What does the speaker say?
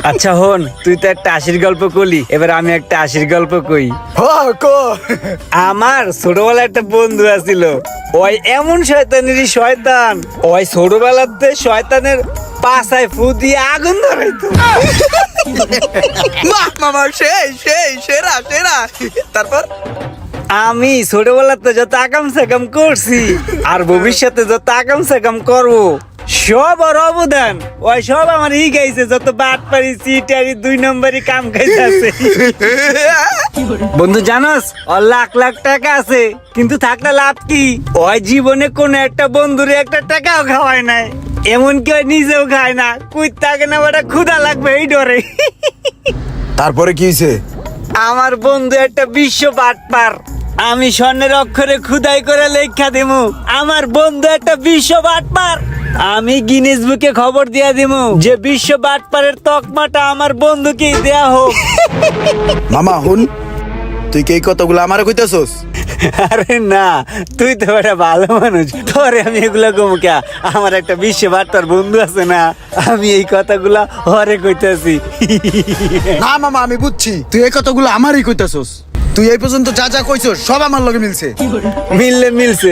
আচ্ছা হন, তুই তো একটা হাসির গল্প কলি, এবার আমি একটা হাসির গল্প কই। আমার ছোটবেলায় একটা বন্ধু আছিল, ওই এমন শয়তানেরই শয়তান, ওই ছোটবেলাতে শয়তানের পাছায় ফু দিয়ে আগুন ধরাইতো। বাহ মামা, সেই সেই সেরা সেরা। তারপর আমি ছোটবেলাতে যত আকাম সাকাম করছি আর ভবিষ্যতে যত আকাম সাকাম করবো, সব ওর অবদান। ওই সব আমার গাইছে, যত বাট পারি চিটারি 2 নম্বরই কাম খাইতেছে। বন্ধু জানোস, ওর লাখ লাখ টাকা আছে, কিন্তু থাকলে লাভ কি? ওই জীবনে কোনো একটা বন্ধুরে একটা টাকাও খাওয়ায় নাই, এমনকি ওই নিজেও খায় না। কুই থাকে না বেটা, ক্ষুধা লাগবে এই ডরে। তারপরে কি হয়েছে? আমার বন্ধু একটা বিশ্ব বাটপার, আমি স্বর্ণের অক্ষরে খুদাই করে লেখা দিমু আমার বন্ধু একটা বিশ্ব বাটপার। আমি গিনেস বুকে খবর দিয়া দিমু যে বিশ্ব বাটপারের তকমাটা আমার বন্ধুকে দেয়া হোক। মামা হুন, তুই কি এই কথাগুলো আমারে কইতাছস? আরে না, তুই তো একটা ভালো মানুষ, তোরে আমি এগুলা কমু কে? আমার একটা বিশ্ব বাটপার বন্ধু আছে না, আমি এই কথাগুলা হরে কইতাছি। না মামা, আমি বুঝছি তুই এই কথাগুলো আমারই কইতাছস। তুই এই পর্যন্ত যা যা কইছস সব আমার লগে মিলছে। মিললে মিলছে।